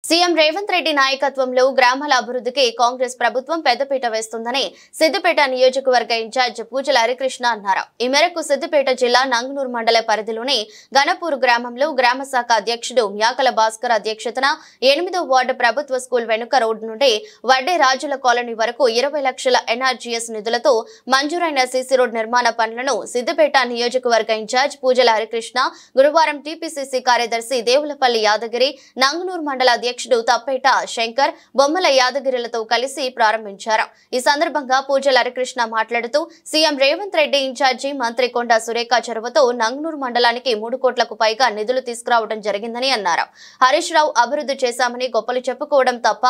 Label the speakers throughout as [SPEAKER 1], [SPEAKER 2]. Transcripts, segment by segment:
[SPEAKER 1] CM Revanth Reddy నాయకత్వంలో గ్రామాల అభివృద్ధికి కాంగ్రెస్ ప్రభుత్వం పెద్దపీట వేస్తుందని సిద్దిపేట నియోజకవర్గ ఇన్ఛార్జ్ పూజల హరికృష్ణ అన్నారు. ఈ మేరకు సిద్దిపేట జిల్లా నంగనూరు మండల పరిధిలోని గణపూర్ గ్రామంలో గ్రామ శాఖ అధ్యక్షుడు మ్యాకల భాస్కర్ అధ్యక్షతన 8వ వార్డు ప్రభుత్వ స్కూల్ వెనుక రోడ్డు నుండి వడ్డే రాజుల కాలనీ వరకు 20 లక్షల ఎన్ఆర్జీఎస్ నిధులతో మంజూరైన సీసీ రోడ్ నిర్మాణ పనులను సిద్దిపేట నియోజకవర్గ ఇన్ఛార్జ్ పూజల హరికృష్ణ గురువారం టీపీసీసీ కార్యదర్శి దేవులపల్లి యాదగిరి, నంగనూరు మండల అధ్యక్షుడు తప్పేట శంకర్, బొమ్మల యాదగిరిలతో కలిసి ప్రారంభించారు. ఈ సందర్భంగా పూజల హరికృష్ణ మాట్లాడుతూ సీఎం రేవంత్ రెడ్డి ఇన్ఛార్జి మంత్రి కొండా సురేఖ చొరవతో నంగనూరు మండలానికి 3 కోట్లకు పైగా నిధులు తీసుకురావడం జరిగిందని అన్నారు. హరీష్ రావు అభివృద్ధి చేశామని గొప్పలు చెప్పుకోవడం తప్ప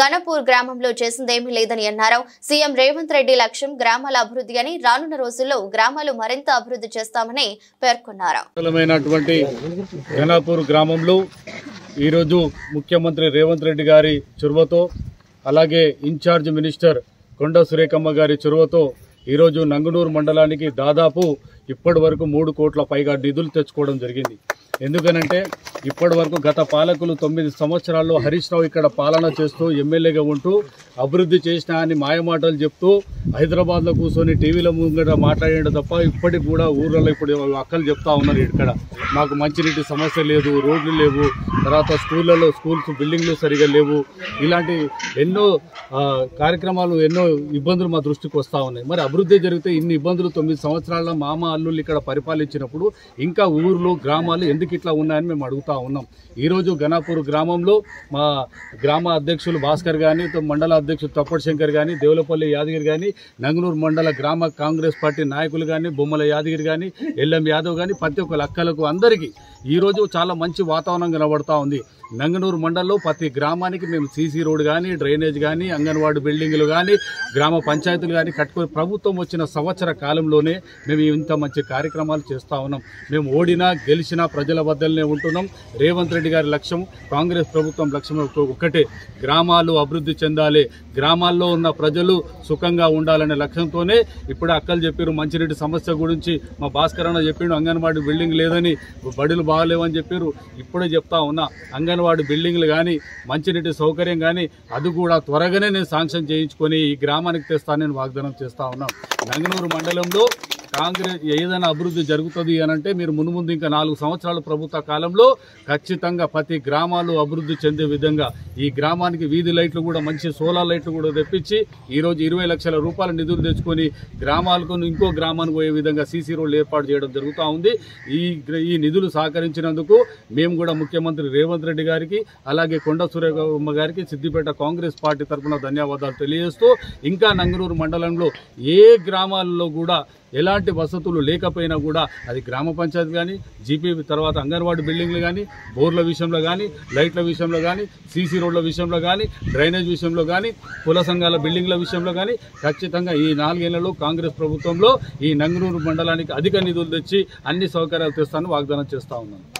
[SPEAKER 1] గణపూర్ గ్రామంలో చేసిందేమీ లేదని అన్నారు. సీఎం రేవంత్ రెడ్డి లక్ష్యం గ్రామాల అభివృద్ధి అని, రానున్న రోజుల్లో గ్రామాలు మరింత అభివృద్ధి చేస్తామని పేర్కొన్నారు.
[SPEAKER 2] ఈరోజు ముఖ్యమంత్రి రేవంత్ రెడ్డి గారి చొరవతో, అలాగే ఇన్ఛార్జ్ మినిస్టర్ కొండా సురేఖమ్మ గారి చొరవతో ఈరోజు నంగనూరు మండలానికి దాదాపు ఇప్పటి వరకు 3 కోట్ల పైగా నిధులు తెచ్చుకోవడం జరిగింది. ఎందుకనంటే ఇప్పటి వరకు గత పాలకులు 9 సంవత్సరాల్లో హరీష్ రావు ఇక్కడ పాలన చేస్తూ ఎమ్మెల్యేగా ఉంటూ అభివృద్ధి చేసినా అని మాయమాటలు చెప్తూ హైదరాబాద్లో కూర్చొని టీవీల ముంగట మాట్లాడేయడం తప్ప ఇప్పటికి కూడా ఊర్లలో ఇప్పుడు అక్కలు చెప్తా ఉన్నారు, ఇక్కడ మాకు మంచినీటి సమస్య లేదు, రోడ్లు లేవు, తర్వాత స్కూల్స్ బిల్డింగ్లు సరిగా లేవు, ఇలాంటి ఎన్నో కార్యక్రమాలు, ఎన్నో ఇబ్బందులు మా దృష్టికి వస్తూ ఉన్నాయి. మరి అభివృద్ధి జరిగితే ఇన్ని ఇబ్బందులు 9 సంవత్సరాల మామ అల్లుళ్ళు ఇక్కడ పరిపాలించినప్పుడు ఇంకా ఊర్లు గ్రామాలు ఎందుకు ఇట్లా ఉన్నాయని మేము అడుగుతా ఉన్నాం. ఈరోజు గణపూర్ గ్రామంలో మా గ్రామ అధ్యక్షులు భాస్కర్ కానీ, మండల అధ్యక్షులు తప్పటి శంకర్ కానీ, దేవులపల్లి యాదగిరి కానీ, నంగనూరు మండల గ్రామ కాంగ్రెస్ పార్టీ నాయకులు కానీ, బొమ్మల యాదగిరి కానీ, ఎల్ఎం యాదవ్ కానీ, ప్రతి ఒక్క లక్కలకు అందరికీ ఈరోజు చాలా మంచి వాతావరణం కనబడతా ఉంది. నంగనూరు మండలంలో ప్రతి గ్రామానికి మేము సీసీ రోడ్ కానీ, డ్రైనేజ్ కానీ, అంగన్వాడీ బిల్డింగులు కానీ, గ్రామ పంచాయతీలు కానీ కట్టుకొని ప్రభుత్వం వచ్చిన సంవత్సర కాలంలోనే మేము ఇంత మంచి కార్యక్రమాలు చేస్తూ ఉన్నాం. మేము ఓడినా గెలిచినా ప్రజల వద్దనే ఉంటున్నాం. రేవంత్ రెడ్డి గారి లక్ష్యం, కాంగ్రెస్ ప్రభుత్వం లక్ష్యం ఒక్కటే, గ్రామాలు అభివృద్ధి చెందాలి, గ్రామాల్లో ఉన్న ప్రజలు సుఖంగా ఉండాలనే లక్ష్యంతోనే ఇప్పుడు అక్కలు చెప్పారు మంచినీటి సమస్య గురించి, మా భాస్కర్ అన్న చెప్పిండు అంగన్వాడీ బిల్డింగ్ లేదని, బడులు బాగాలేవని చెప్పారు. ఇప్పుడే చెప్తా ఉన్నా, అంగన్వాడీ బిల్డింగ్లు కానీ, మంచినీటి సౌకర్యం కానీ అది కూడా త్వరగానే నేను శాంక్షన్ చేయించుకొని ఈ గ్రామానికి తెస్తానని వాగ్దానం చేస్తా ఉన్నాం. నంగనూరు మండలంలో కాంగ్రెస్ ఏదైనా అభివృద్ధి జరుగుతుంది అనంటే మీరు మున్ముందు ఇంకా 4 సంవత్సరాల ప్రభుత్వ కాలంలో ఖచ్చితంగా ప్రతి గ్రామాలు అభివృద్ధి చెందే విధంగా ఈ గ్రామానికి వీధి లైట్లు కూడా, మంచి సోలార్ లైట్లు కూడా తెప్పించి ఈరోజు 20 లక్షల రూపాయల నిధులు తెచ్చుకొని గ్రామాలకు ఇంకో గ్రామానికి పోయే విధంగా సీసీ రోడ్లు ఏర్పాటు చేయడం జరుగుతూ ఉంది. ఈ నిధులు సహకరించినందుకు మేము కూడా ముఖ్యమంత్రి రేవంత్ రెడ్డి గారికి, అలాగే కొండా సురేఖమ్మ గారికి సిద్దిపేట కాంగ్రెస్ పార్టీ తరఫున ధన్యవాదాలు తెలియజేస్తూ, ఇంకా నంగనూరు మండలంలో ఏ గ్రామాల్లో కూడా ఎలాంటి వసతులు లేకపోయినా కూడా అది గ్రామ పంచాయతీ కానీ, జీపీ తర్వాత అంగన్వాడీ బిల్డింగ్లు కానీ, బోర్ల విషయంలో కానీ, లైట్ల విషయంలో కానీ, సీసీ రోడ్ల విషయంలో కానీ, డ్రైనేజ్ విషయంలో కానీ, కుల సంఘాల బిల్డింగ్ల విషయంలో కానీ ఖచ్చితంగా ఈ 4 ఏళ్లలో కాంగ్రెస్ ప్రభుత్వంలో ఈ నంగనూరు మండలానికి అధిక నిధులు తెచ్చి అన్ని సౌకర్యాలు తెస్తానని వాగ్దానం చేస్తా ఉన్నాను.